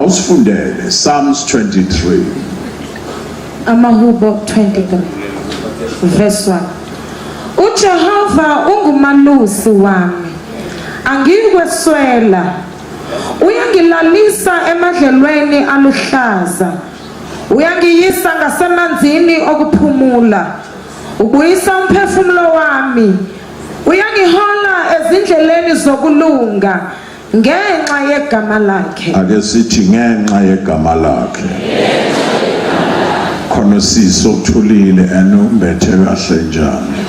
Usifundele Psalms 23. Amahubo 23 verse 1. uJehova ungumalusi wami, angikweswela. Uyangilalisa emadlelweni aluhlaza, uyangiyisa ngasemanzini okuphumula. Ubuyisa umphefumulo wami, uyangihola ezindleleni zokulunga ngenxa yegama lakhe. Ake sithi ngenxa yegama lakhe. Khona sisokuthulile enombethe kahle njani.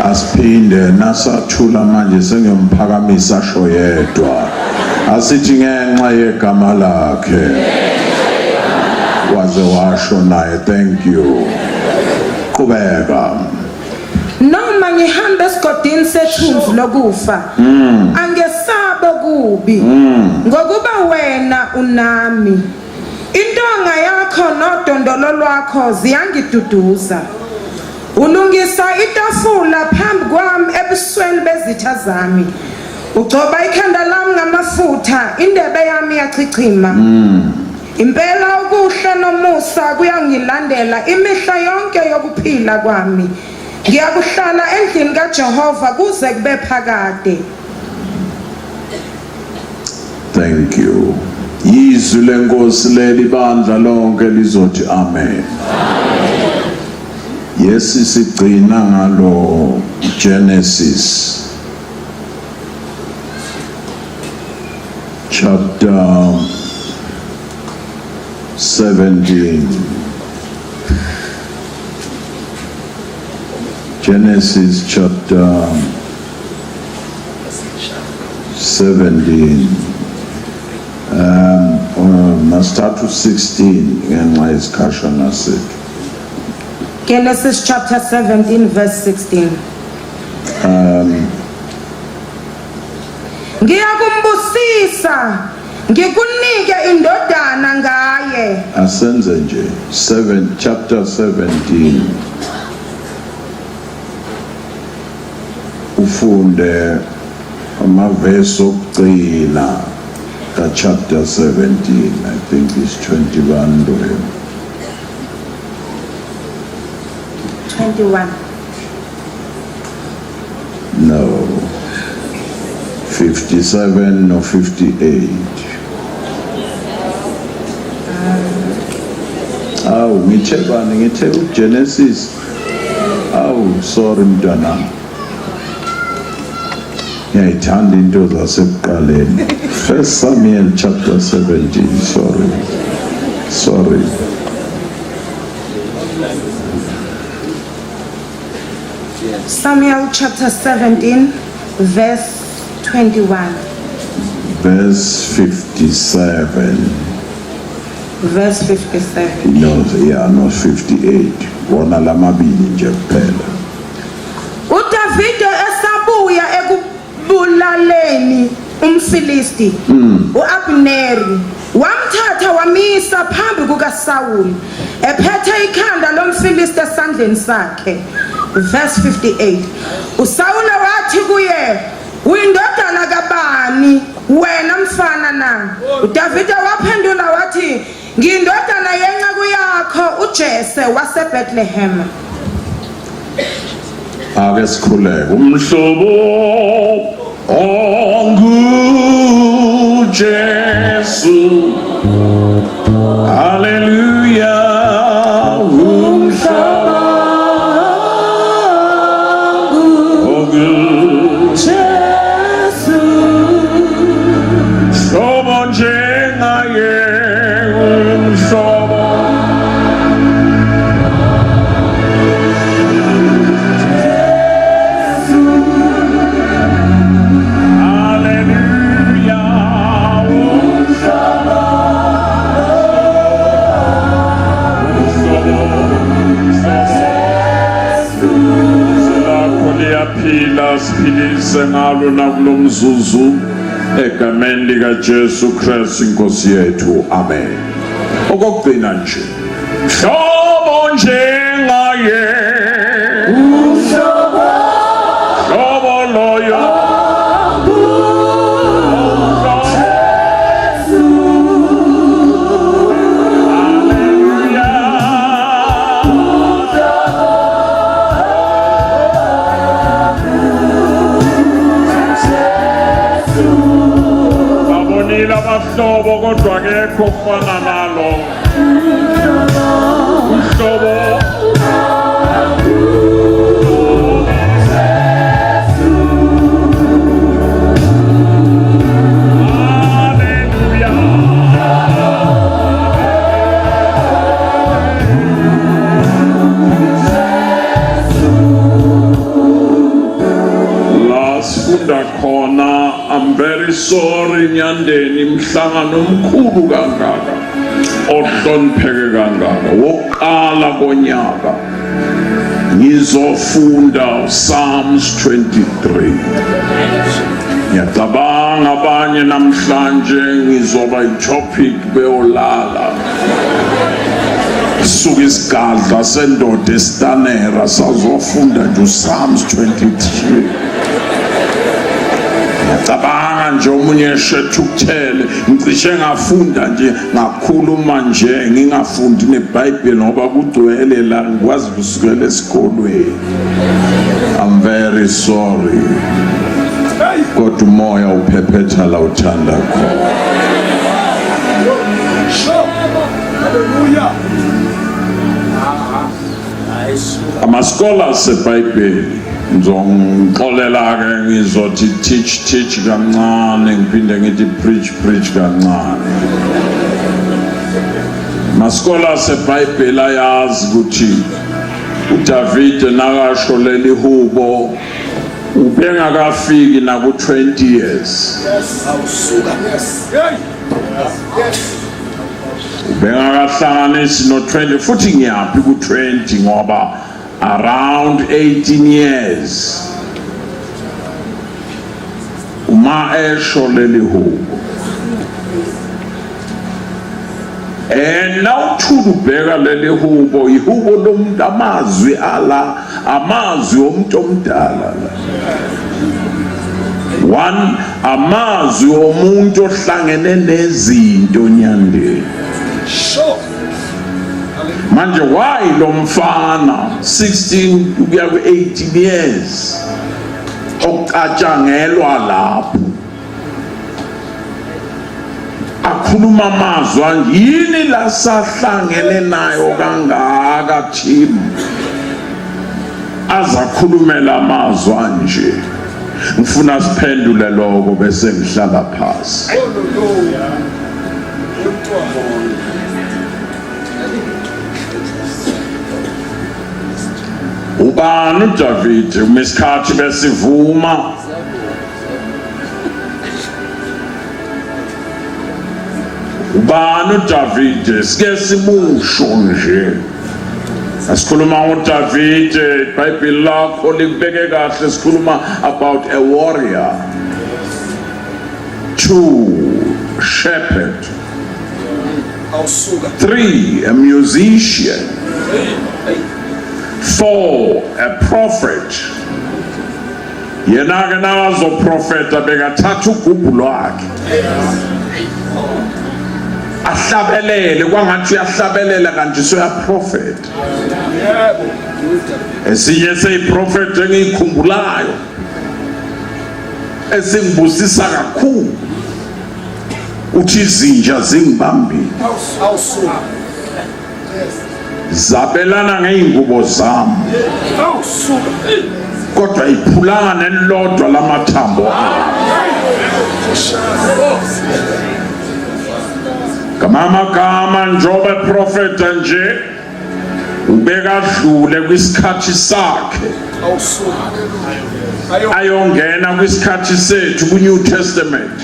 Asiphinde nasathula manje sengemphakamisa asho yedwa. Asithi ngenxa yegama lakhe. Waze washo naye thank you. Qhubeka. Noma ngihambe esigodini sethunzi lokufa, angesabe kubi, ngokuba wena unami. Intonga yakho nodondolo lwakho ziyangiduduza. Ulungisa itafula phambi kwami ebusweni bezitha zami. Ugcoba ikhanda lami ngamafutha, indebe yami yachichima. Impela ukuhle nomusa kuyangilandela imihla yonke yokuphila kwami. Ngiyakuhlala endlini kaJehova kuze kube phakade. Thank you. Izwi lenkosi leli bandla lonke lizothi amen. Yesi sigcina ngalo Genesis chapter 17. Genesis chapter 17. Must start to 16 and my discussion as it. Genesis chapter 17 verse 16. Ngiyakumbusisa ngikunike indodana ngaye. Asenze nje chapter 17. Ufunde amaverse okugcina ka chapter 17. I think it's 21 there. 21. No. 57 or 58. Oh, ngithe Genesis. Oh, sorry mntwana. Ngiyayithanda into zasekuqaleni. 1 Samuel chapter 17. Sorry. Samuel chapter 17 verse 21. Verse 57. Verse 57. No, 58. Wona lamabili nje kuphela. uDavide esabuya ekubulaleni umFilisti, uAbneri wamthatha wamisa phambi kukaSawuli, ephethe ikhanda lomFilisti esandleni sakhe. Verse 58. uSawule wathi kuye, uyindodana kabani wena mfana na? uDavide waphendula wathi, ngiyindodana yenceku yakho uJese waseBethlehem. Ake sikhuleke. Umhlobo onguJesu. Hallelujah. Siphilise ngalo nakulomzuzu egameni lika Jesu Christ inkosi yethu amen. Okugcina nje hlobo njengaye hlobo loyo. kodwa akekho ofana nalo uhlobo khona. I'm very sorry Nyandeni, mhlangano omkhulu kangaka ohlonipheke kangaka wokuqala konyaka ngizofunda Psalms 23. Ngiyacabanga abanye namhlanje ngizoba itopic beyolala suka isigadla sendoda esitanera sazofunda nje Psalms 23. Ngiyacabanga nje omunye eshethukuthele ngicishe ngafunda nje ngakhuluma nje ngingafundi neBhayibheli ngoba kugcwele la ngikwazi kusukela esikolweni. I'm very sorry. Kodwa umoya uphephetha la uthanda khona. Hallelujah. Ama-scholars eBhayibheli ngizongixolela ke ngizothi teach kancane ngiphinde ngithi preach kancane. Ma-scholars eBhayibheli ayazi ukuthi uDavid nakasho leli hubo ubengakafiki naku 20 years. Ubengakahlanganisi no 20 futhi ngiyaphi ku 20 ngoba around 18 years uma esho leli hubo. Now ubheka leli hubo ihubo lomuntu amazwi ala amazwi omuntu omdala la. One amazwi omuntu ohlangene nezinto Nyandeni. Manje why lo mfana 16 ukuya ku 18 years oqatshangelwa lapho akhuluma amazwi yini la sahlangene nayo kangaka team azakhulumela amazwi nje. Ngifuna siphendule lokho bese ngihlala phansi. Ubani uDavid umesikhathi besivuma ubani uDavid sike simusho nje asikhuluma ngoDavid iBhayibheli lakho libeke kahle sikhuluma about a warrior, 2 shepherd, 3 a musician, 4 a prophet. Yena ke nazo profeta bekathatha ugubhu lwakhe ahlabelele kwangathi uyahlabelela kanti soya prophet. Esinye seyiprofet engiyikhumbulayo esingibusisa kakhulu uthi izinja zingibambile zabelana ngeingubo zami kodwa iphulanga nelodwa lamathambo kamama njobe prophet nje ubekadlule kwisikhathi sakhe ayongena kwisikhathi sethu ku-New Testament.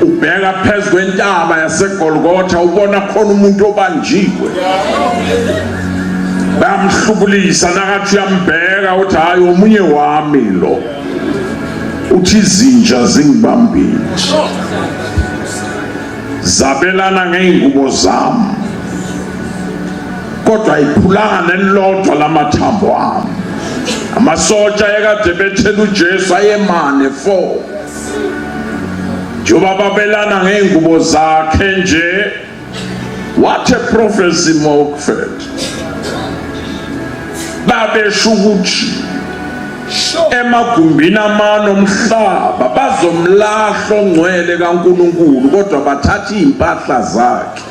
Ubheka phezu kwentaba yaseGolgotha ubona khona umuntu obanjiwe bamhlubulisa nakathi uyambheka uthi hayi omunye wami lo uthi izinja zingibambile zabelana ngeingubo zami kodwa iphulanga nelodwa lamathambo ami. Amasotsha ekade bethela uJesu ayemane 4 njoba babelana ngeingubo zakhe nje. What a prophecy Mockford. Babesho ukuthi emagumbini amane omhlaba bazomlahla ongcwele kaNkulunkulu kodwa bathatha impahla zakhe.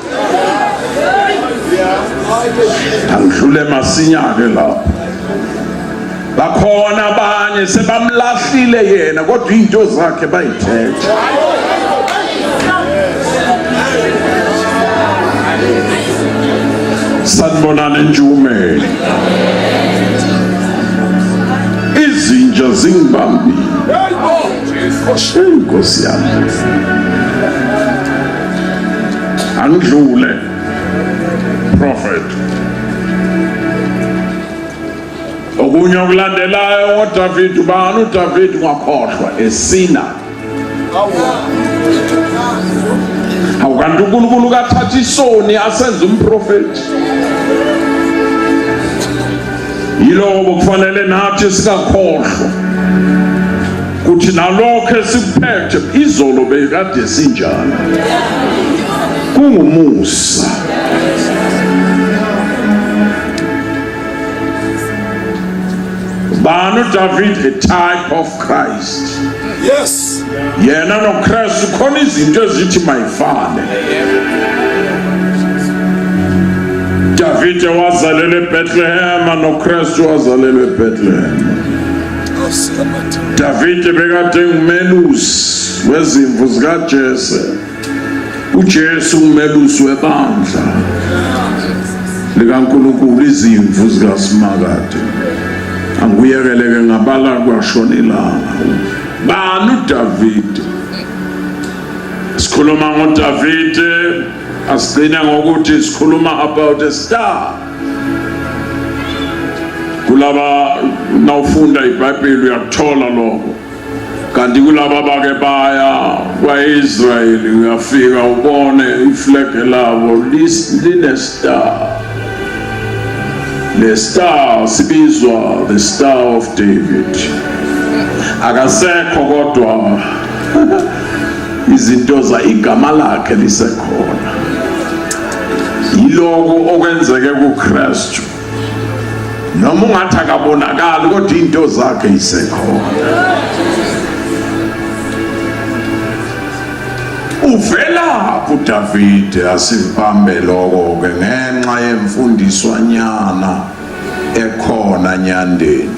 Angidlule masinya-ke lapho. Bakhona abanye sebamlahlile yena kodwa izinto zakhe bayithethe. Sanibonani Njumeni. Izinja zingibambile. Inkosi yami. Angidlule prophet. Okunye okulandelayo ngoDavid ubani uDavid ngakhohlwa esina. Awukanti uNkulunkulu kathatha isoni asenze umprofeti. Yiloko kufanele nathi singakhohlwa kuthi nalokho esikuphethe izolo bekade sinjani. Kungumusa. Bani David a type of Christ. Yes. Yena no Christ khona izinto ezithi mayifane. David wazalelwe eBethlehem no Christ wazalelwe eBethlehem. David bekade ngumelusi wezimvu zikaJese. uJesu umelusi webandla likaNkulunkulu izimvu zikaSimakade. Anguyekeleke ngabala kwashonilanga. Bani uDavid? Sikhuluma ngoDavid, asigcina ngokuthi sikhuluma about a star. Kulaba nawufunda iBhayibheli uyakuthola lokho. Kanti kulaba bake baya kwaIsraeli uyafika ubone iflege labo line star. The star sibizwa the Star of David. Akasekho kodwa izinto za igama lakhe lisekhona. Yiloko okwenzeke kuKristu. Noma ungathi akabonakali kodwa izinto zakhe isekhona. Uvela uDavid asibambe lokho ke ngenxa yemfundiswa nyana ekhona nyandeni.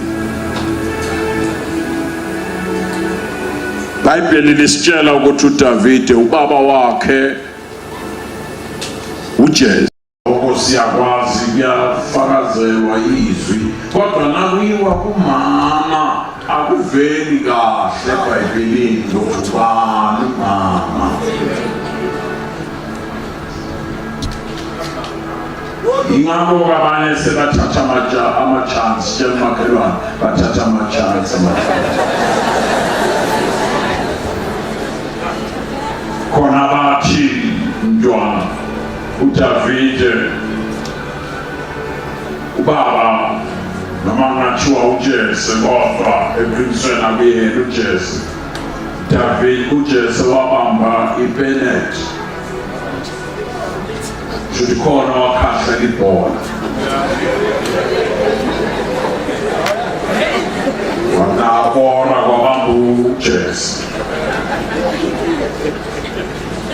Bhayibheli lisitshela ukuthi uDavid ubaba wakhe uJese siyakwazi kuyafakazelwa izwi kodwa nakuyiwa kumama akuveli kahle eBhayibhelini ukuthi ubani mama. Ingakho abanye sebathatha ama-chance njengomakhelwane bathatha ama-chance khona bathi mntwana uDavid ubaba noma ngathiwa uJese kodwa eqinisweni akuyena uJese. David uJese wabamba iBenet should khona wakhahla ibhola wanabona kwabamba uJese.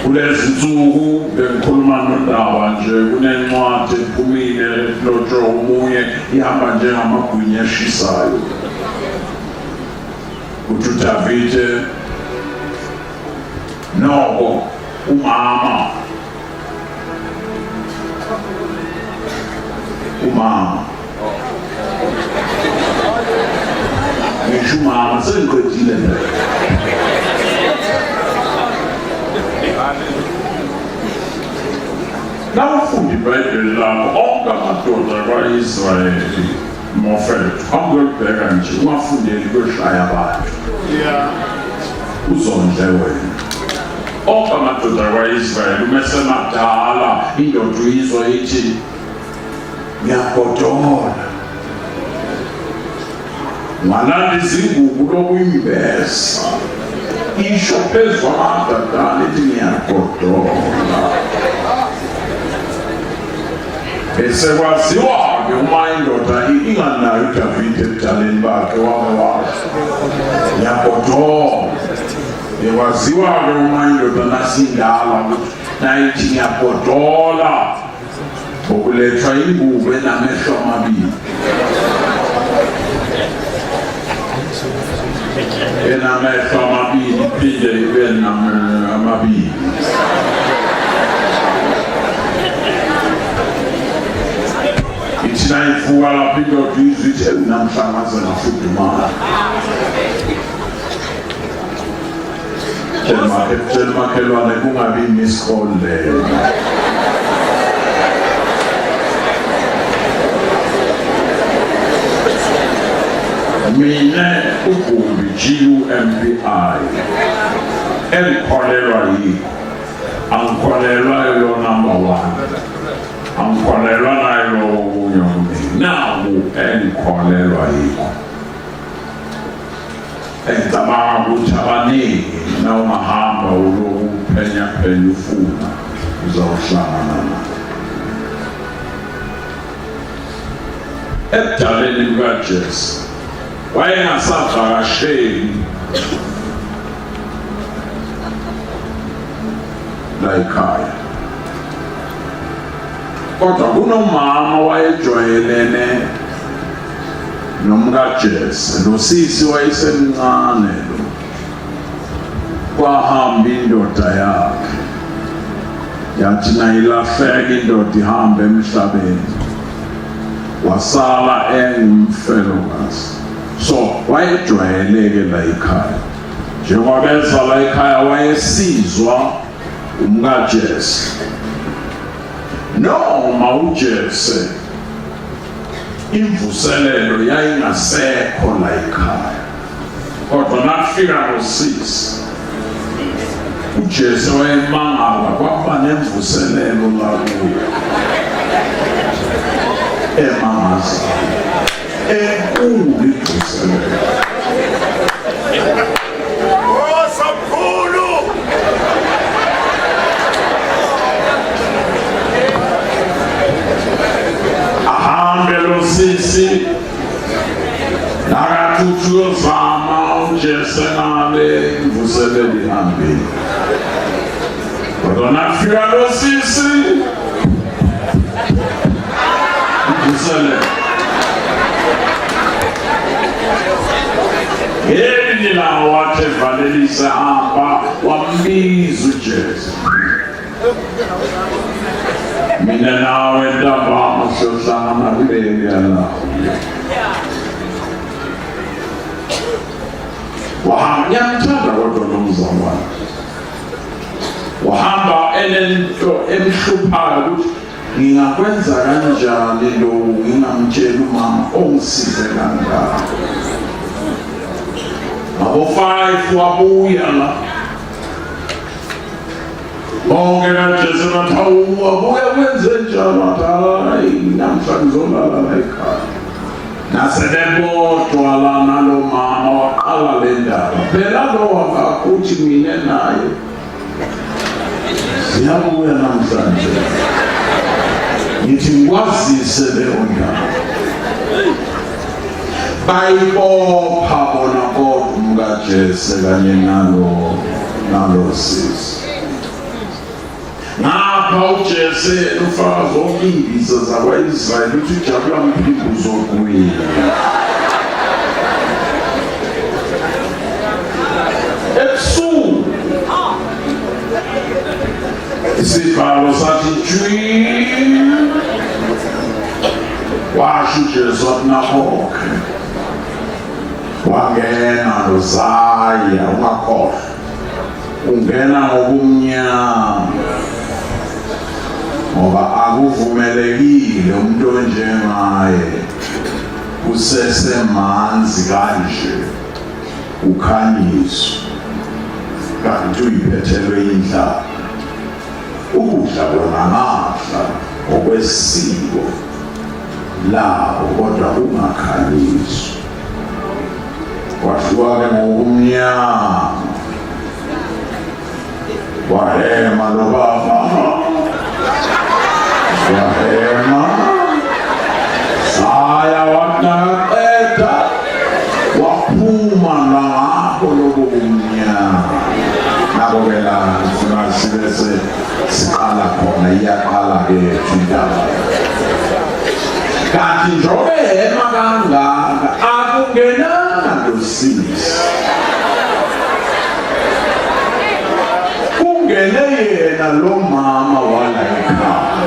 Kulezi nsuku bengikhuluma noNdaba nje kunencwadi ephumile lotshwe umunye ihamba njengamagwinya eshisayo ukuthi uDavid noko umama ngisho umama sengiqedile nawufunda iBhayibheli lakho onke amadoda kwa-Israyeli mofethu angekubheka nje ungafundeli kwehlaya abantu uzondle wena. Onke amadoda kwa-Israyeli umesemadala indoda uyizwa ithi ngiyagodola ngalanda izingubo lokuyimbesa isho phezu kwamadadana ithi ngiyagodola. Bese kwaziwa ke uma indoda inganayo uDavide ebudaleni bakhe wawazi yagodola ekwaziwa ke uma indoda nasindala ukuthi nayithi ngiyagodola ngokulethwa ingubo enamehlo amabili enamehlo amabili iphinde ibe amabili ithi nayivuka lapho indoda izwe ithi namhlanje ngafudumala tshela makhelwane kungabi miss-call leyo mina uGumbi GUMBI engikholelwa yikho angikholelwa yo number 1 angikholelwa nayo okunye naku engikholelwa yikho engicabanga ukuthi abaningi na ungahamba uloku phenya ufuna uzawuhlangana nayo ebudaleni bukaJesu wayengasavakasheli la ekhaya kodwa kunomama wayejwayelene nomkaJesu lo sisi wayesemncane lo kwahamba indoda yakhe yathi nayilahleka indoda ihambe emhlabeni wasala engumfelokazi so wayejwayeleke la ekhaya njengoba beza la ekhaya wayesizwa umkaJesu noma uJesu imvuselelo yayingasekho la ekhaya kodwa nakufika ngosisi uJesu wayemangala kwaba nemvuselelo la kuyo emangaza enkulu imvuselelo sisi nakathuthwe zama uJesu ngale imvuselelo ihambile kodwa nafika lo sisi imvuselelo yini la wathi valelisa hamba wambiza uJesu mina nawe ndaba sohlangana kuleli yana wahamba kodwa nomzalwane wahamba enento emhluphayo ukuthi ngingakwenza kanjani lo ngingamtshela umama ongisize kangaka abo 5 wabuya la bonke kaJesu bathawu wabuya kwenze njalo hayi namhlanje zolala la ekhaya nasebebodwa la nalo mama waqala le ndaba phela lo wakakuthi mina naye siyabuya namhlanje ngithi ngikwazise leyo ndaba bayibopha bona kodwa umkaJesu kanye nalo sisi ngapha uJesu ufaka zonke imbiza zakwa-Israyeli ukuthi ujabula mphimbo uzokuwina ebusuku isibhalo sathi jwi washo uJesu wathi nakhokhe wangena lozaya ungakhohlwa ungena ngobumnyama ngoba akuvumelekile umuntu onjengaye kusesemanzi kanje ukhanyiswa kanti uyiphethelwe indlala ukudla bona ngahla ngokwesiko labo kodwa ungakhanyiswa wahluka-ke ngokumnyama wahema lo baba wahema ke indaba. Kanti njobe hema kangaka akungenalo sisi. Kungene yena lo mama wala ekhaya.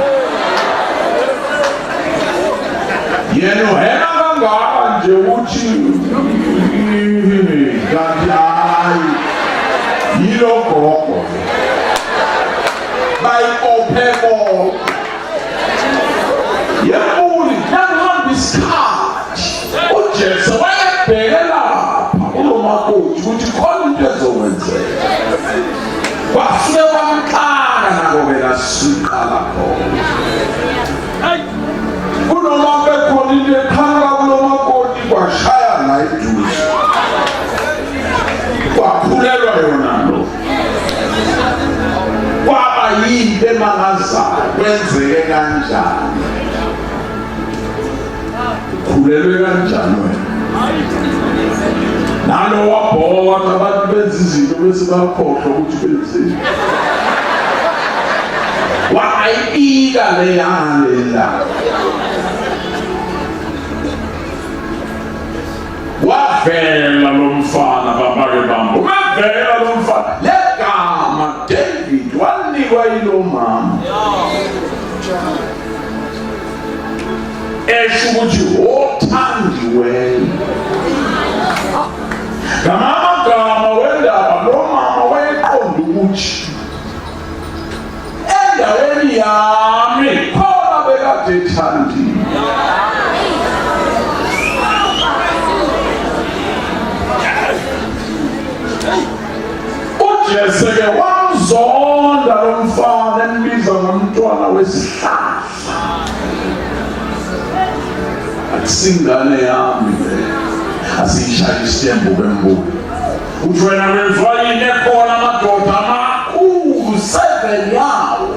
Yena uhema kangaka nje uthi kanti hayi yilo gogo. Bayiphepho yemuli nangihamba isikhathi uJesu wayebheke lapha kulo makoti ukuthi khona into ezokwenzeka. Kwafike kwamxaka nako-ke lasiqala khona. Kunoma bekhona into ekhanga kulo makoti kwashaya la eduze. Kwaphulelwa yona lo. Kwaba yinto emangazayo kwenzeke kanjani. Khulelwe kanjani wena? Nalo wabhoka abantu benza izinto bese bakhohlwa ukuthi benzeni. Wayibika le yalela. Wavela lo mfana babake bambo. Wavela lo mfana. Legama David wanikwa yilo mama. Esho ukuthi othandiweyo. Ngamagama wendaba lo mama wayeqonda ukuthi endaweni yami khona bekade ethandile. uJesu-ke wamzonda lo mfana embiza ngomntwana wesihlahla. Akusingane yami le asiyishaya isitembu bembuka. Uthi wena wezwa yini ekhona amadoda amakhulu 7 yawo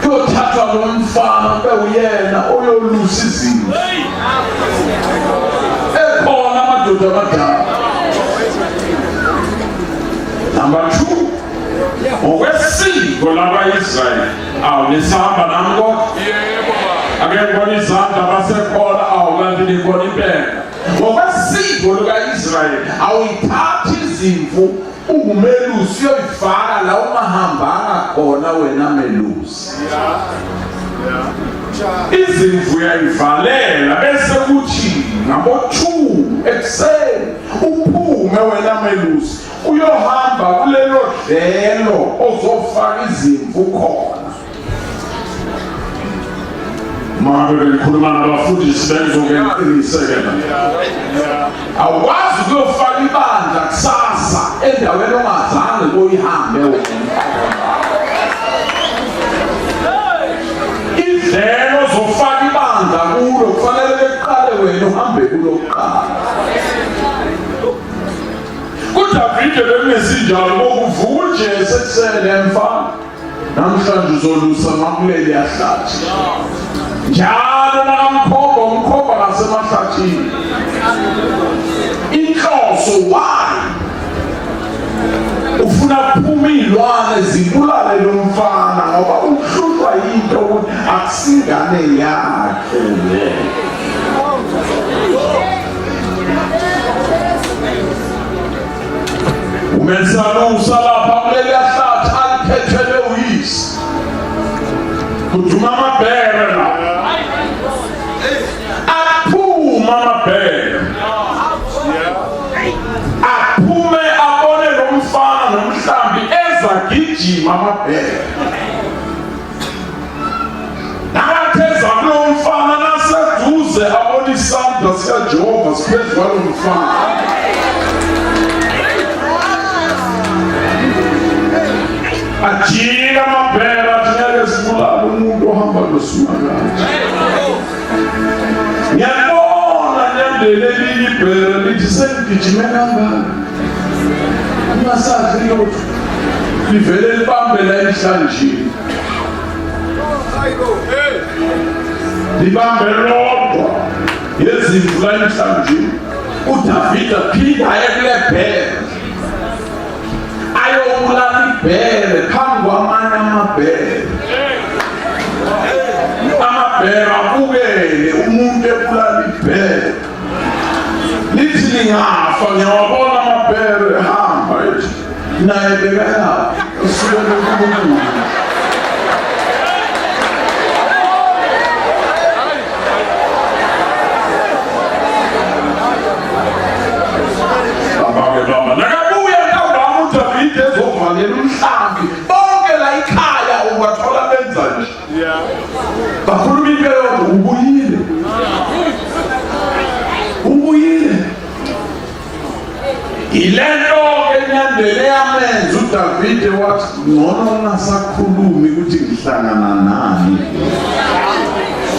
kuyothathwa lo mfana bewuyena oyolusa izinto. Ekhona amadoda amadala. Number 2, ngokwesiko laba-Israyeli awulisahamba nami kodwa. Ake ngibona izandla basekhona kanti nikhona impela. Ngokwesiko luka-Israyeli awuyithathi izimvu ungumelusi uyoyifaka la ungahambanga khona wena melusi. Izimvu uyayivalela bese kuthi ngabo-2 ekuseni uphume wena melusi uyohamba kulelo dlelo ozofaka izimvu khona. Mama bengikhuluma nabafundisi bengizokuqiniseka. Awukwazi ukuyofaka ibandla kusasa endaweni ongazange uyihambe wena. Idlelo zofaka ibandla kulo kufanele beqale wena uhambe kulo kuqala. uDavide bekunesinjalo bokuvuka uJesu ekuseni emfana. Namhlanje uzolusa makuleli yahlathi. Njalo umkhomba ngasemahlathini. Inhloso wayo ufuna kuphuma izilwane zibulale lo mfana ngoba uhlushwa yinto ukuthi akusingane yakhe le. Umensalo usalapha kuleli yahlathi aliphethele uyise. Kuduma amabhele la. Aphuma amabhele. Aphume abone lo mfana nomhlambi ezagijima amabhele. Nakatheza kulo mfana naseduze abone isandla sikaJehova siphezu kwalo mfana. Ajika amabhele athingeke sibulala umuntu ohamba nosumakanje. Ngiyabona nyandele elinye ibhele lithi sengigijime kangaka. Ungasazi lutho. Livele libambe la emhlanjeni. Libambe lodwa yezimvu la emhlanjeni. uDavide aphinda aye kule bhele. Ayobulala ibhele phambi kwamanye amabhele. ngiyawabona amabhere hamba naye bekaya usukele kuNkulunkulu. Nakabuya ntambama uDavide ezovalela umhlambi bonke la ikhaya ubathola benza nje. Bakhuluma impela yodwa ubuyile. Ilento enyandele yamenza uDavide wathi ngcono nasakhulumi ukuthi ngihlangana nani.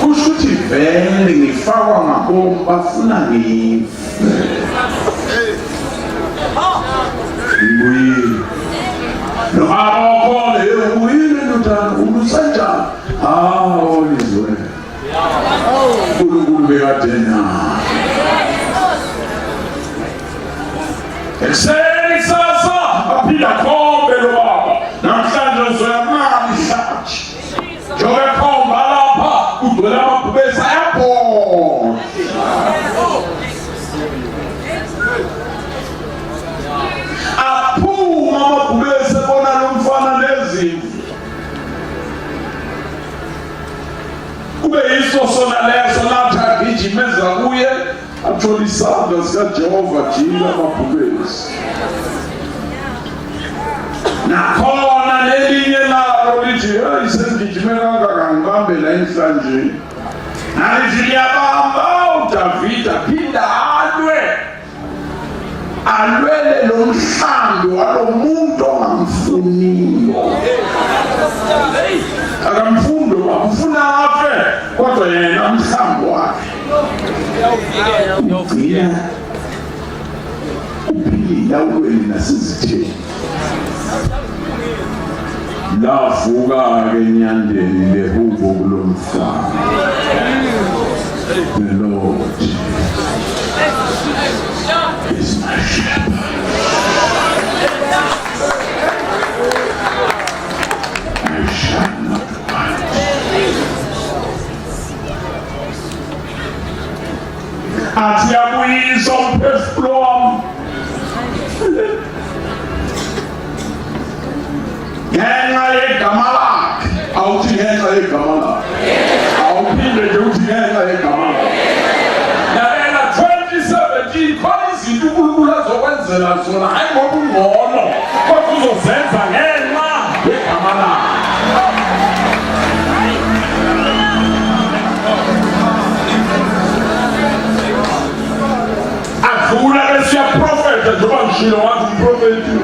Kusho ukuthi vele ngifakwa ngabomu bafuna ngife. Ubuyile. No akhona ubuyile ndoda ulusanja. Olizwe. uNkulunkulu bekadena. Ekseni sasa aphila khombe lo baba. Namhlanje uzoyamali ihlathi. Njobe khomba lapha udwela amabhubesa airport. Aphuma amabhubesa bona lo mfana nezimvu. Kube yiso sona leso nathi agijimeza kuye athola isandla sikaJehova jila amabhubesi. Nakhona nelinye lalo lithi hey sengijime kangaka ngibambe la enhlanjeni. Nalithi liyabamba uDavide aphinda alwele lo mhlambi walomuntu ongamfuniyo. Akamfundo akufuna afe kodwa yena mhlambi wakhe. Uphila ulweli nasezitheni. Lavuka-ke enyandeni lehubo kulo mfana. The Lord is my shepherd. I shall not want. Athi yabuyisa umphefumulo wami. Ngenxa yegama lakhe. Awuthi ngenxa yegama lakhe. Awuphinde nje uthi ngenxa yegama lakhe. Yabela 2017 khona izinto uNkulunkulu azokwenzela zona hayi ngoba ungcono kodwa uzozenza ngenxa yegama lakhe. Akula bese yaprofeta njengoba ngishilo wathi umprofeti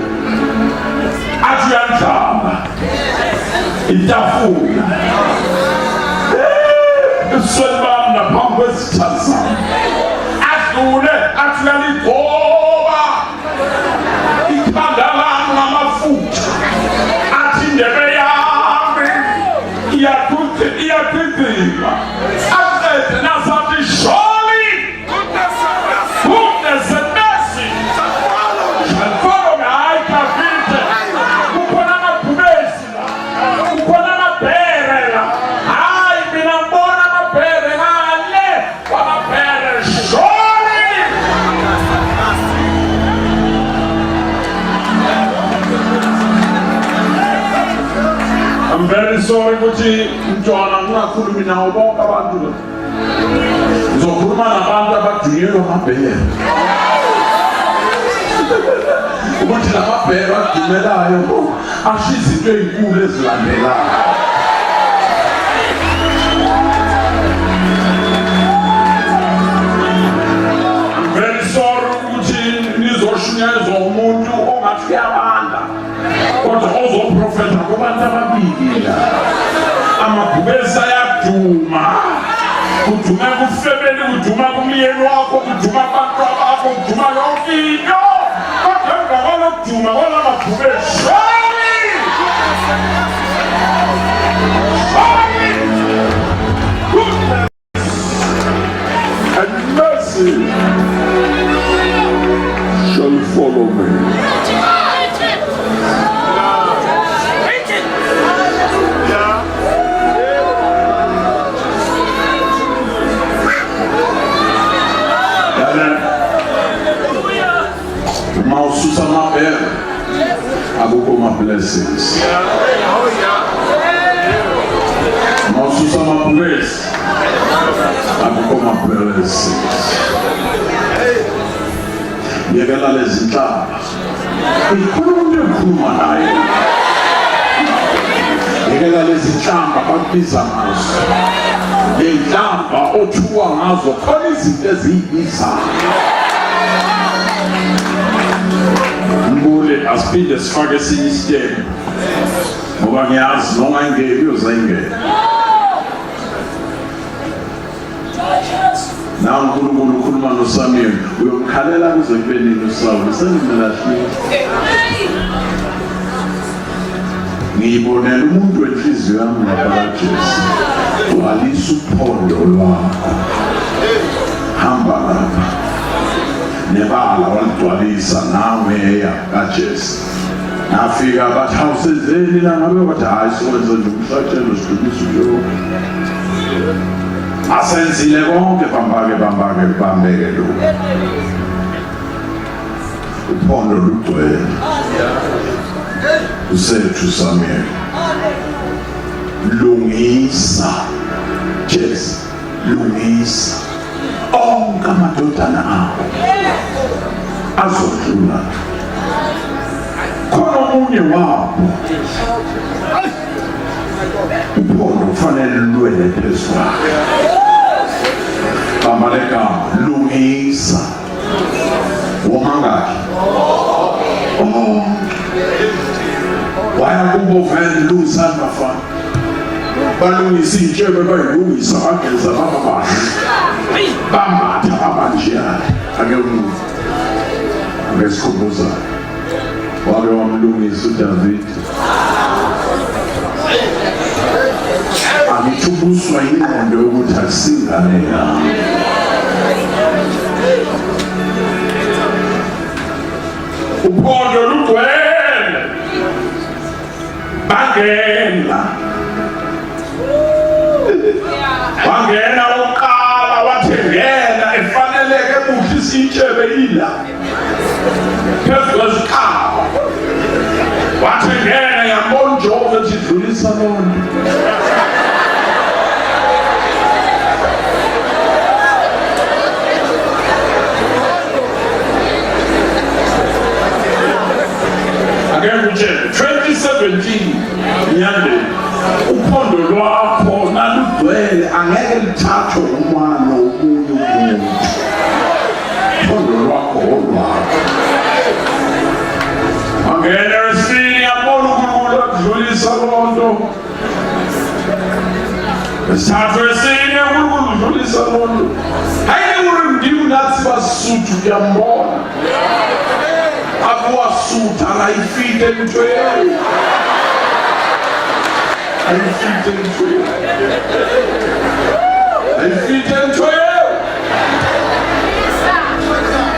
athi uyanhlaba itafula esweni bami naphambi kwezithathu zami adlule athi laligoba ikhanda lami ngamafutha athi indebe yami iyagidima aqede nasathi surely goodness and mercy shall follow me. Hayi Davide kukhona amabhubesi la kukhona amabhere la hayi mina ngibona amabhere ngale kwamabhere surely. I'm very sorry ukuthi mntwana ngingakhulumi nawo bonke abantu la. Ngizokhuluma nabantu abadunyelwe amabhere. Ukuthi la mabhere adumelayo asho izinto ezinkulu ezilandelayo. I'm very sorry ukuthi nizoshunyezwa umuntu ongathi uyabanda kodwa ozoprofeta kubantu ababili la. Amabhubesi ayaduma. Kuduma kufemeli, kuduma kumyeni wakho, kuduma abantu bakho, kuduma yonke into. Kodwa emva kwalokuduma kwalamabhubesi surely goodness and mercy shall follow me. verse 6. Yekela lezi nhlamba. Ikhuluma umuntu ekhuluma naye. Yekela lezi nhlamba bakubiza ngazo. Le nhlamba othuka ngazo khona izinto eziyibizayo. Mbule asiphinde sifake esinye isitemu. Ngoba ngiyazi noma ingeke uyozayingena. Na uNkulunkulu ukhuluma noSamuel uyomkhalela kuze kube nini uSawuli senimelahlile. Ngiyibonela umuntu wenhliziyo yami ngaphakathi Jesu. Walisa uphondo lwakho. Hamba lapha. Nebala walidwalisa nawe eya kaJesu. Nafika bathi awusenzeni la ngabe bathi hayi sikwenza nje umhlatshelo sidlulisa nje. Asenzile konke bambeke lo. Uphondo lugcwele. Usethu Samuel. Lungisa. Jesu. Lungisa. Onke amadodana akho. Azodlula. Khona omunye wabo. Uphondo kufanele lwele phezu kwakhe. Bamaleka lungisa. Womangaki. Waya kubo vele lungisa bafana. Balungisa intshebe bayilungisa bageza bababahle. Bamatha abanjiyana. Ake umuntu. Ngesikhumbuza. Wake wamlungisa uDavid. Angithubuswa ingqondo yokuthi akusingane yami. Uphondo lugcwele. Bangena oqala wathengena efaneleke ebuhlisa intshebe ila. Phezu kwezikhawu. Wathengena yabona uJehova ethi dlulisa lonto. Again, 2017 nyande uphondo lwakho naludwele angeke lithathwe umwana omunye umuntu. Uphondo lwakho olwakho. Angene resini yabona uNkulunkulu akudlulisa lonto. Esithathu resini uNkulunkulu udlulisa lonto. Hayi urindiwe nathi basuthu kuyambona. Akuwasutha ngayifite entweni. Ayifite entweni. Ayifite entweni.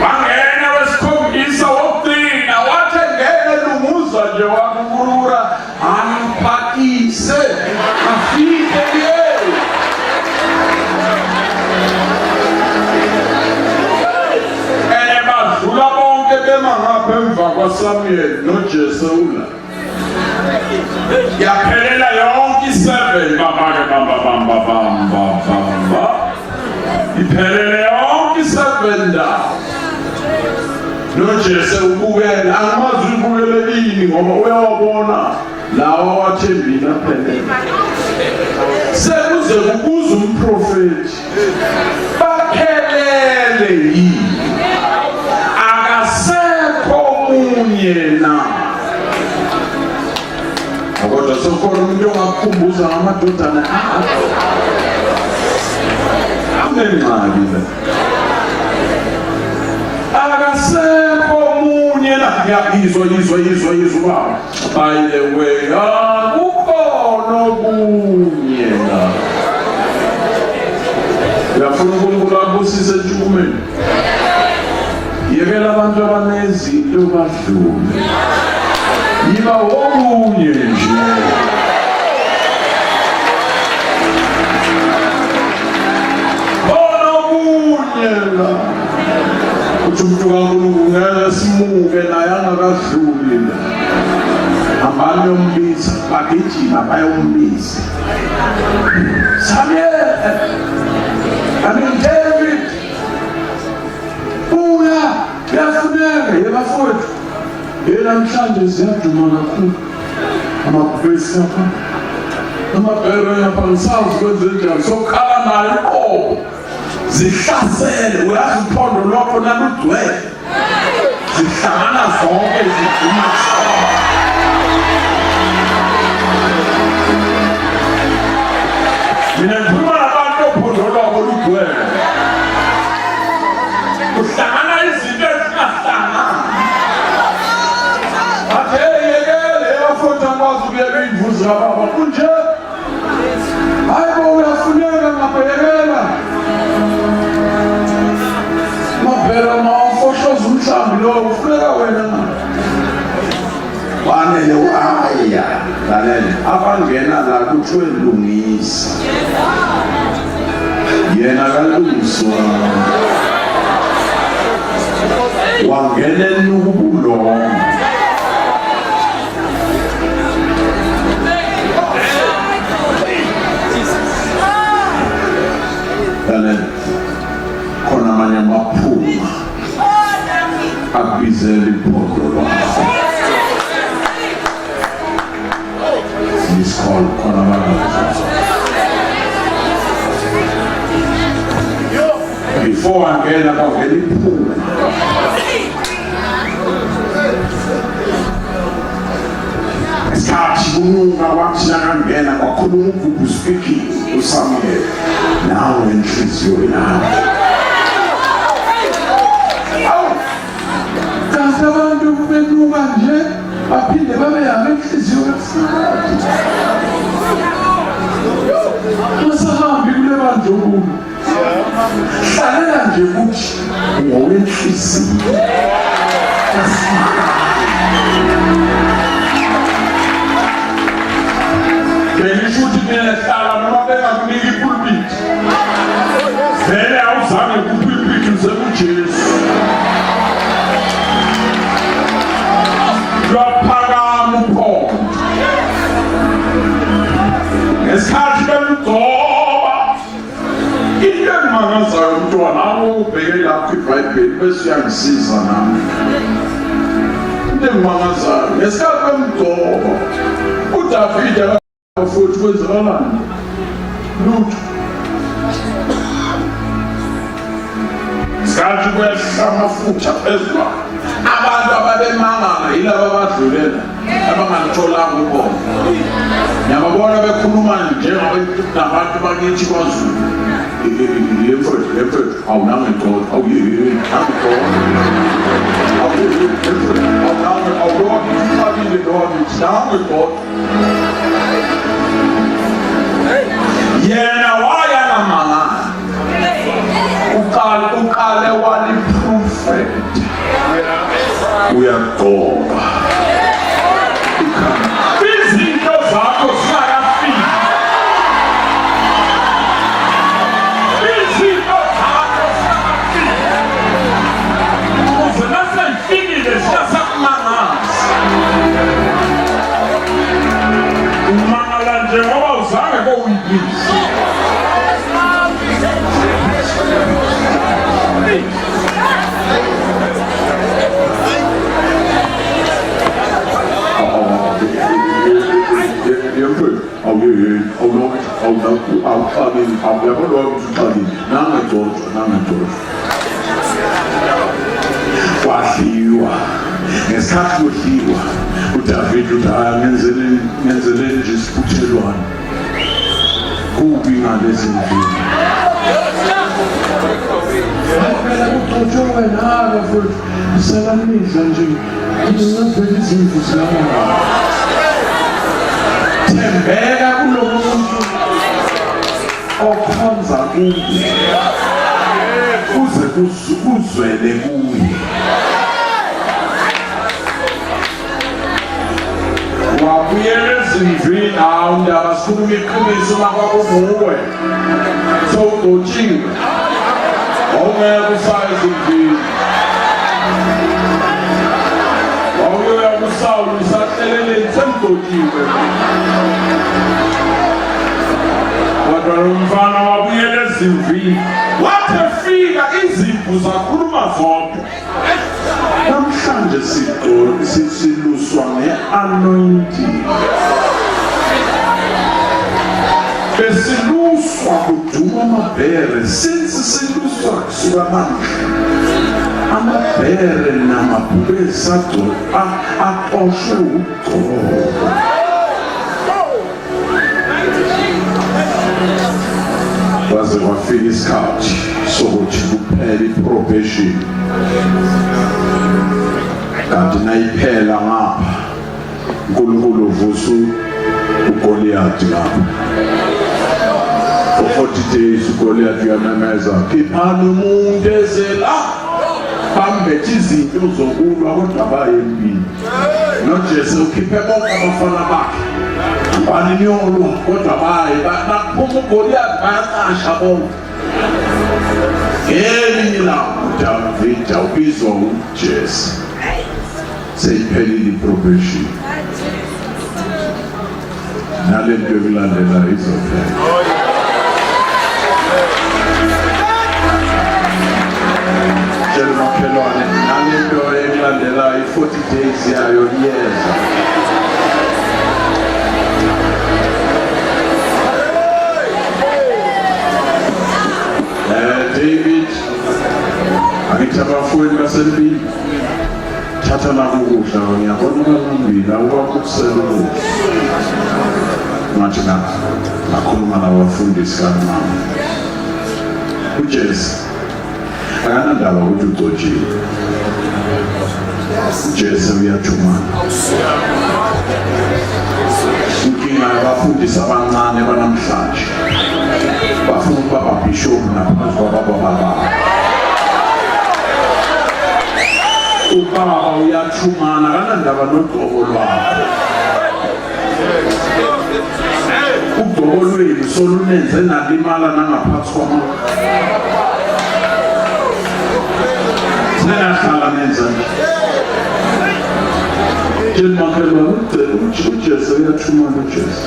Bangena wesikhombisa wokugcina wathi ngene lumuza nje wakukurura amphakise afike yena. Badlula bonke bemangapha emva kwaSamuel noJesula. Yaphelela yonke i7 bamba. Iphelele yonke i7 da. noJesu ubukela angamazi ubukele ngoba uyawabona lawa wathembile aphelele. Sekuze kubuza umprofeti baphelele yini akasekho omunye na. Kodwa sokhona umuntu ongakukhumbuza ngamadodana akho. Amenqali la. Akasekho omunye la. Yizwa. By the way, kukhona omunye la. Uyafuna uNkulunkulu abusise entshukumeni. Yekela abantu abanezinto badlule. Yiba omunye nje. Bona omunye la. Uthi umuntu kaNkulunkulu ngeke simuke naye angakadluli la. Hambani yombiza, bagijima bayombiza. Samuel, David. Kuyafuneka yebafowethu. Namhlanje ziyaduma kakhulu. Amabhesi apha. Amabhero yapha ngisazi kwenze njani. Sokhala nayo inkomo. Zihlasele uyazi uphondo lwakho naludwele. Zihlangana zonke ziduma kushaba. Mina ngikhuluma nabantu ophondo lwabo ludwele. Kuhlangana izinto ezingahlangana. Athe yekele yafutha kwazi ukuyeka imvuzo yababa kunje. Hayibo uyafuneka ngabhekela. Mabhela mawufoshoza umhlambi lo ufuneka wena. Wanele waya lalela abangena la kuthiwe lungisa. Yena kalungiswa. Wangena enubulo. Lalela khona amanye amaphuma abizela ibhodo lwakho. This call khona amanye. Before angena kwavela iphuma. Isikhathi kununga wathi nakangena kwakhuluma uGugu speaking uSamuel. Nawe inhliziyo yami. Kanti abantu benuka nje baphinde babe yami inhliziyo kaSamuel. Masahambi kule bandlu. Hlalela nje ukuthi ngowenhliziyo. Bengishuthi mina hlala noma bengakuniki ipulpit. Vele awuzange kupulpit usebujesu. Lwaphakama uphondo. Ngesikhathi bemgcoba. Into engimangazayo umntwana ubheke lapho iBhayibheli bese uyangisiza nami. Into engimangazayo ngesikhathi bemgcoba. uDavide futhi kwenzakalani lutho Skathi kwehla amafutha phezulu abantu ababemangala yilabo abadlulela abangatholanga ubona Nyababona bekhuluma njengabantu bakithi kwaZulu yemfowethu awunangekhoda awuyini yena wayanamanga uqale wali prophet uyagoba izinto zakho zingakafiki izinto zakho zingakafiki ukuze nasezifikile ziyasakumangaza umangala nje ngoba uzange kowuyibisi Wahliwa ngesikhathi kuhliwa uDavide uthi ngenzeleni nje isiphuthelwane kubi ngalezi ndlela phela kuxotshowe nalo futhi isalamidla nje ngizovela izimvu zami thembeka kulo muntu okhonza kuye kuze kuzwele kuye wabuyela ezimvini hawu ndaba sikhuluma iqiniso makwakunguwe sowudotshiwe wawungeke usaya ezimvini wawuyoya kuSawuli usahleleleni semdotshiwe kodwa lo mfana wabuyela ezimvini wathi efika izimvu zakhuluma zodwa namhlanje siluswa nge-anointing. Besiluswa kuduma amabhere, since siluswa kusuka manje amabhere namabhubesi aqoshwe ugqobo. Kwaze kwafika isikhathi sokuthi kuphela i-probation, kanti nayiphela ngapha uNkulunkulu uvusa uGoliath ngapha. For 40 days uGoliath uyamemeza, khiphani umuntu ezela bambethe izinto zokulwa kodwa bayempini. NoJesu ukhiphe bonke abafana bakhe bani niyolwa kodwa baphuma uGoliath bayaqasha bonke. Ngelinye ilanga uDavida ubizwa uJese, seyiphelile i-probation, nale nto yokulandela izophela. Tshela umakhelwane, nale nto yokulandela i-40 days yayo iyeza. David, angithi abafowenu baselibili, thatha nako ukudla, ngiyabona kalambili awubakusela ukudla. Ngathi ngakhuluma nabafundisi kaMama. uJesu akanandaba ukuthi ugcotshiwe. uJesu uyathumana. Inkinga yabafundisi abancane banamhlanje, bafuna ukuba ababhishophu naphansi kwababa. Ubaba uyathumana, akanandaba nogqobo lwakho. Ugqobo lwenu solunenze nalimala nangaphansi kwamagulu. Singahlala nenza Tshela umakhelwane, uJesu uyathumana. uJesu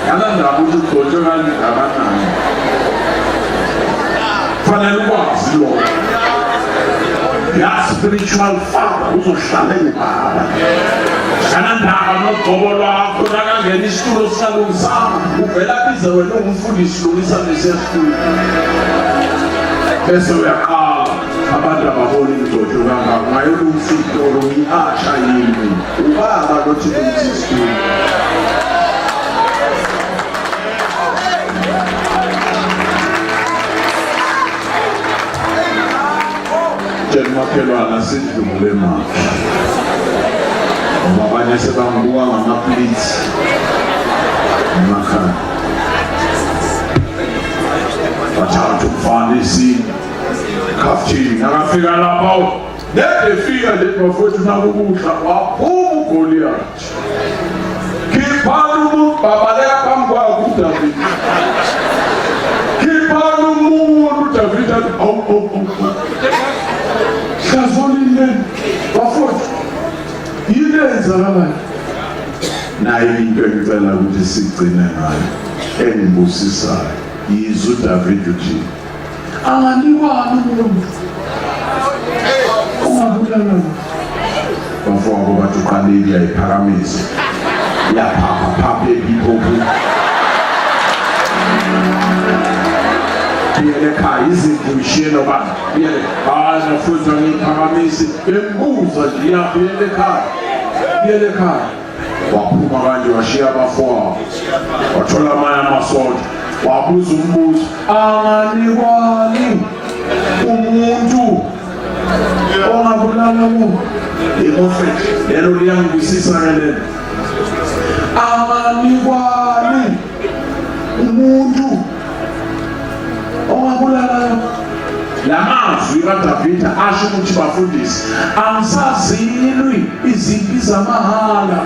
akanandaba ukuthi ugcotshwe kangakanani, kufanele ukwazi lokho. Ya spiritual father uzohlala nebaba, akanandaba nogqobo lwakho. Nakangena isitulo singalungisanga, uvela bize wena ungumfundisi, lungisa lesesitulo bese uyaqala abantu ababona ingcotshwe kangaka. Ungayolungisa itoro, uyihasha yini? Ubaba lothi lungisa isitulo. Tshela umakhelwane asidlule manje, ngoba abanye sebangibuka ngamaplitsi emakhaya. Bathatha umfana isini khaftini, akafika lapho nedefika le profethi nakukudla, waphuma uGoliath. Khiphani umuntu, babaleka phambi kwakho uDavida. Khiphani umuntu, uDavida athi awu hlazolile bafowethu, yini eyenzakalayo? Nayi into engicela ukuthi sigcine ngayo engibusisayo, yizwa uDavida uthi anganikwani umuntu ungabulala. Bafowabo bathi uqalile yayiphakamisa, yaphapha ephiphopu. Biyele ekhaya izinto uyishiyela bani, biyele hayi nafuthi angiyiphakamisi, bembuza nje biyele ekhaya, biyele ekhaya. Waphuma kanje washiya abafowabo, wathola amanye amasoda, wabuza umbuzo, anganikwani umuntu ongabulala umuntu? Iprofethi lelo liyangibusisa ngelelo. Anganikwani umuntu ongabulala? La mazwi kaDavida asho ukuthi bafundisi, angisazilwi izimpi zamahala.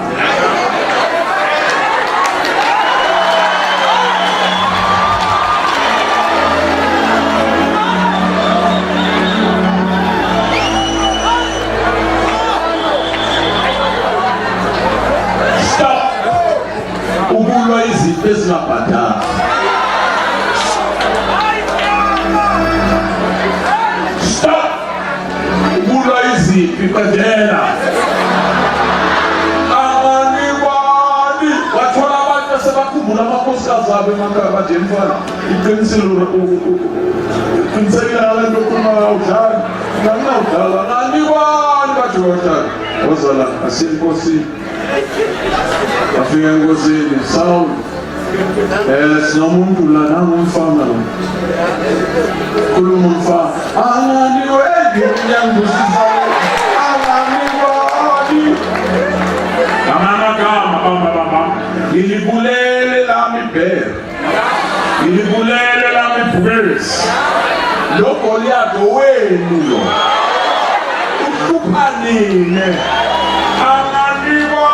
Stop ukulwa izimpi ezingabhadala. Stop ukulwa ziphi bendela anganibani wathola abantu sebakhumbula amakhosikazi abo emakhaya bathi mfana iqiniselo qinisekela lento kunawudlala nginawudlala anganibani bathi wadlala wazala asinkosini afika enkosini Saul sinomuntu la nangumfana khuluma umfana anganiweni unyangusisa anganiwani amagama bamba ngilibulele lami ibhere ngilibulele lami ibhubesi lo Goliath owenu lo uhlupha nini anganiwani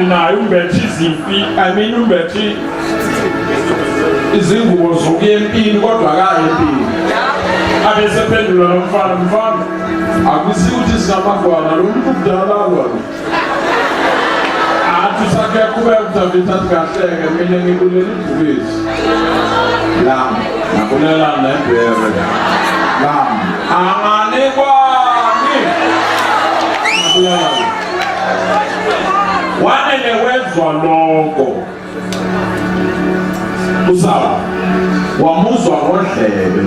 naye umbethi izimpi umbethi izingubo zokuya empini kodwa akayi empini abesephendula lo mfana akusiyo ukuthi sinamagwana lo muntu kudala lo athi sakuyaqhubeka uDavid athi kahleke mina ngibulele ibhubesi lami ngabulela nebhere lami anganikwani ngabulela wanele wezwa lokho uSaul wamuzwa ngodlebe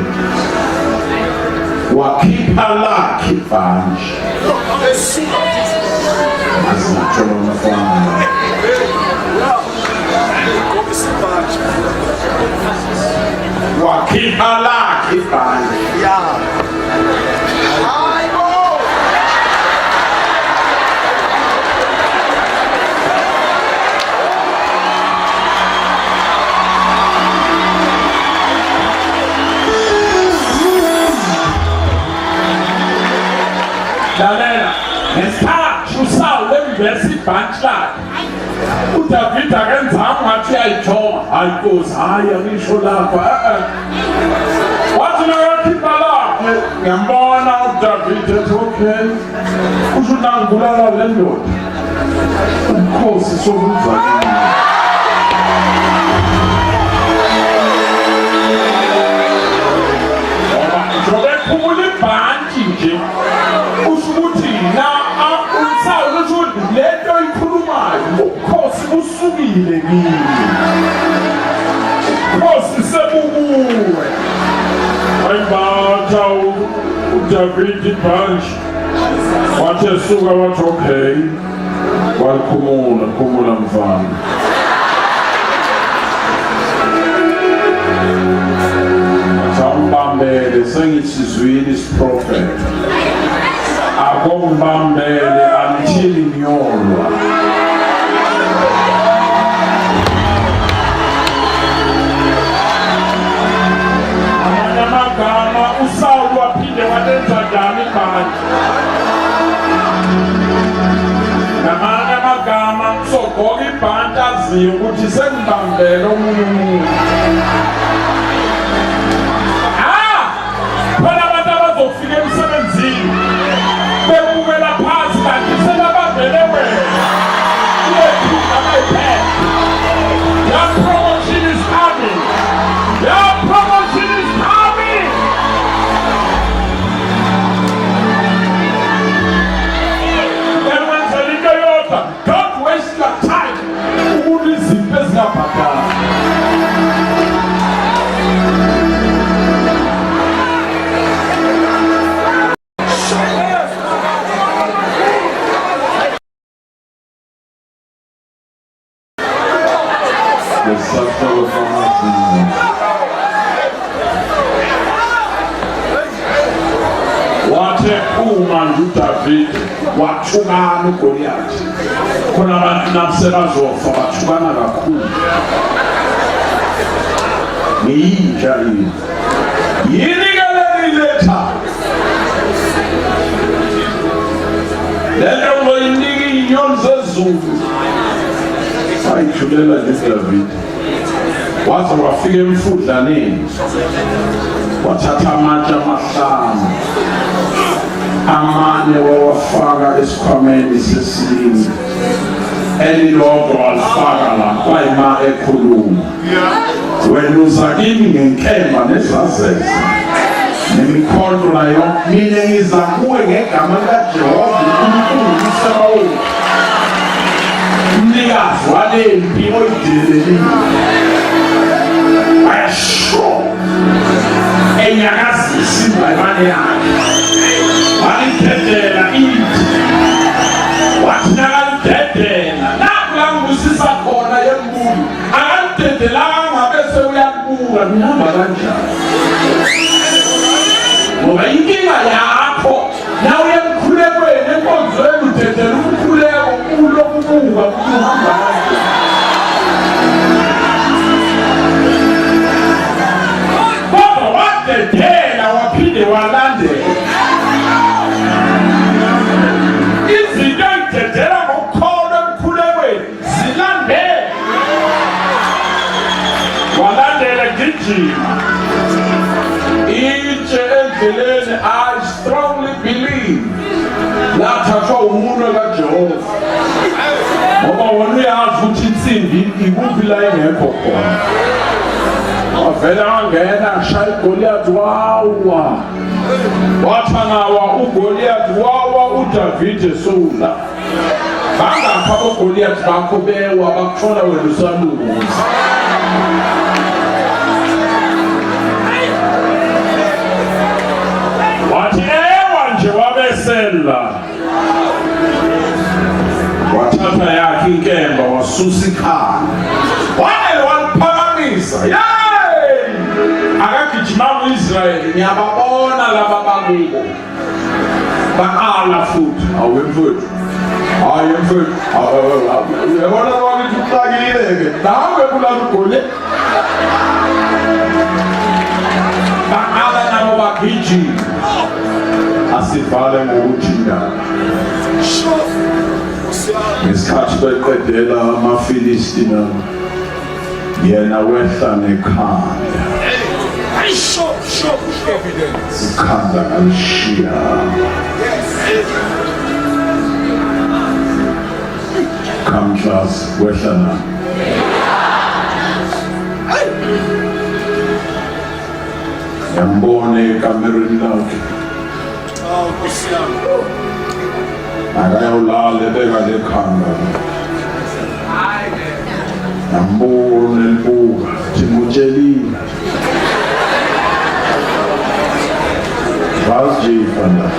wakhipha lakhe ibhanji azithola umfana wakhipha lakhe ibhanji lalela ngesikhathi uSaul wembesa ibhanti lakhe uDavid akenzanga ngathi ayijoma hayi Nkosi hayi angisho lapha wathi nakakhipha lakhe ngiyambona uDavid ethi okay usho nangibulala le ndoda uMkhosi sokuzalile zobephumula ibhanti nje usukuthi na uSaul usho lento ikhulumayo uMkhosi usukile kimi uMkhosi sebubuwe ayimbatha uDavid ibhanti wathi esuka wathi okay wakhumula mfana Bambele sengisizwile isiprofeti akombambele alithili nyolwa amanye amagama uSaul waphinde walenza njani ibhanti namanye amagama sogoka ibhanti aziyo ukuthi sengibambele omunye umuntu phela abantu abazofika emsebenzini bebukela phansi kanti selabavele wena uyephuka abayiphethe your promotion is coming your promotion is coming enwenzela into yodwa don't waste your time ukuthi izinto ezingabhadala wathe uma uDavid wathukana uGoliath khona abantu nasebazofa bathukana kakhulu ngiyinja yini yinikelelile ekhaya lento ngoyinika inyoni zezulu ayithulela nje David waze wafika emfudlaneni wathatha amatshe amahlanu amane wawafaka esikhwameni sesilindi elilodwa walifaka la kwayima ekhuluma wena uza kimi ngenkemba nezazeze nemikhonto nayo mina ngiza kuwe ngegama likaJehova uNkulunkulu uSabaothi umnikazi walempi oyidelelile ayasho enyakazisa imbayimane yakhe walidedela ithi wathi nakalidedela nakulangusisa khona yembulu akalidedelanga ngabe sewuyakubuka ngihamba kanjani ngoba inkinga yakho nawe uyemkhulekweni enkonzweni udedela umkhuleko ulokubuka ukuhamba kanjani kodwa wadedela waphinde walandela izinto ayidedela ngokukhona emkhulekweni zilandela walandela gijima itshe endleleni I strongly believe lathathwa umunwe kaJehova ngoba wona uyazi ukuthi insimbi ikuphi la ingekho khona wavele angena ashaya uGoliath wawa wathanawa uGoliath wawa uDavid esula bangapha uGoliath bakho bewa bakuthola wena usaluza wathi ewa nje wabesela wathatha yakhe inkemba wasusa ikhala wale waliphakamisa akagijima uIsrayeli ngiyababona laba bakubo baqala futhi awemfuthu uyabona wakithi uxakile-ke nawe kulala ugole baqala nabo bagijima asivale ngokuthi ndaba ngesikhathi beqedela amaFilistina yena wehla nekhanda ikhanda alishiya Kamtras wehla na yambone ekamereni lakhe akayolala ebeka lekhanda yambone libuka thimutshelile bazijifana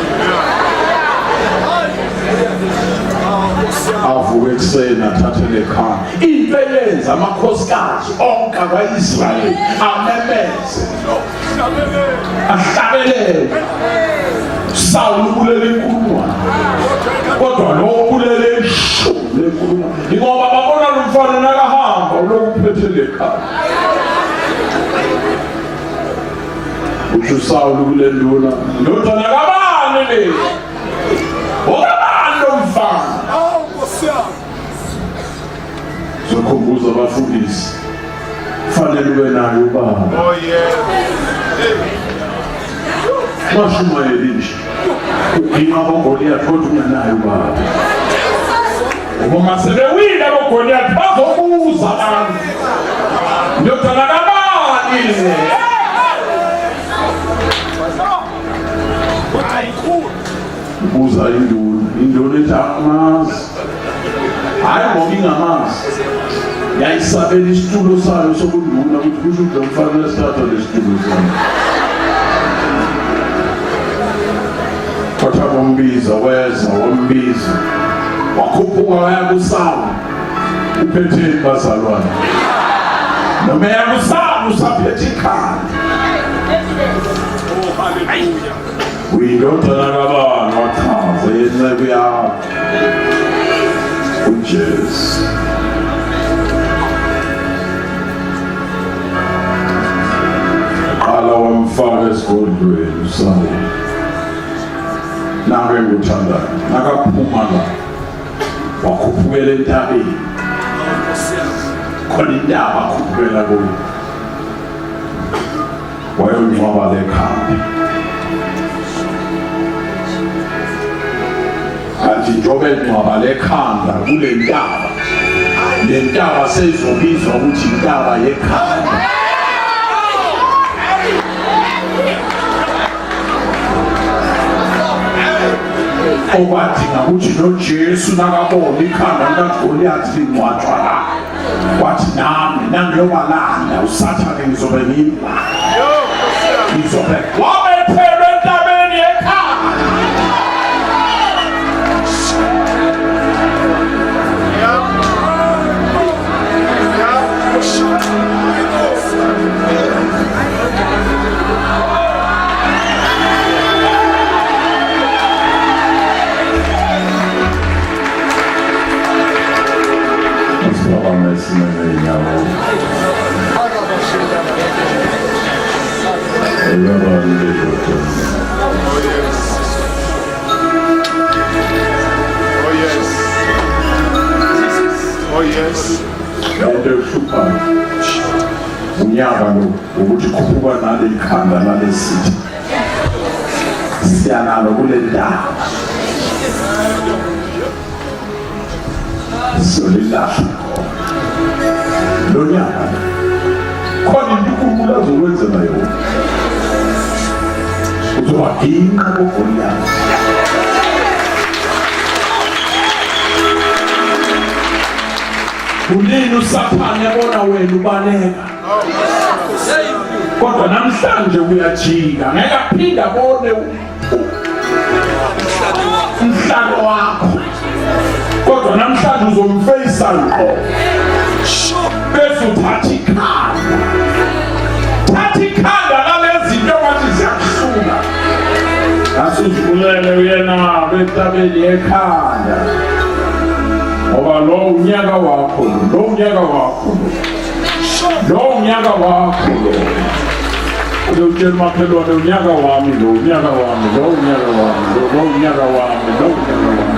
avuke ekuseni athathe lekhanda into eyenza amakhosikazi onke akwa-Israyeli amemeze ahlabelele Sawuli ubulele inkulungwane kodwa lo ubulele ishumi lenkulungwane ngoba babona lo mfana nakahamba uloku uphethe lekhanda uthi uSawuli kule nduna ndodana kabani le okabani lo mfana zokhumbuza abafundisi fanele ube nayo ubaba Mashumayeli nje uginqa boGoliath kodwa ungenayo ubaba uma sebewile boGoliath bazobuza abantu ndodana kabani le buza induna ethi amazi hayi ngoba ingamazi yayisabela isitulo sayo sokunduna ukuthi kusho ukuthi mfanele sithatha lesitulo sayo Kotha bombiza weza wombiza wakhuphuka waya kuSawuli uphetheni bazalwane noma yakuSawuli usaphethe ikhanda uyindodana kabani wachaza yenceku yakho uJesu Ufake esigodlweni usawu. Nake nguthandayo. Nakaphuma la. Wakhuphukela entabeni. Khona intaba akhuphukela kuyo. Wayongcwaba lekhaya. Kanti njobe ngcwaba lekhanda kule ntaba. Le ntaba seyizobizwa ukuthi intaba yekhanda. Owadinga ukuthi noJesu nakabona ikhanda likaGoliathi lincwatshwa la. Wathi nami nangiyobalanda uSathane ngizobe ngimba. Ngizobe wabethelwe entabeni yekhanda. Oh yes. Lento ehluphayo unyaka lo ukuthi khuphuka nale ikhanda nalesithi siyanalo kule ndawo solilahla lo nyaka khona into uNkulunkulu azokwenzela yona uzoba inqa koGoliathi. Unini uSathane yabona wena ubaleka. Kodwa namhlanje uyajika ngeke aphinda abone umhlalo wakho. Kodwa namhlanje uzomfeyisa ngqo. Bese uthatha ikhanda. Thatha ikhanda lalezinto wathi ziyakusuka. Asuzivulele uyena bentabeni yekhanda. Ngoba lo unyaka wakho lo unyaka wakho lo unyaka wakho lo utshela makhelwane unyaka wami lo unyaka wami lo unyaka wami lo unyaka wami lo unyaka wami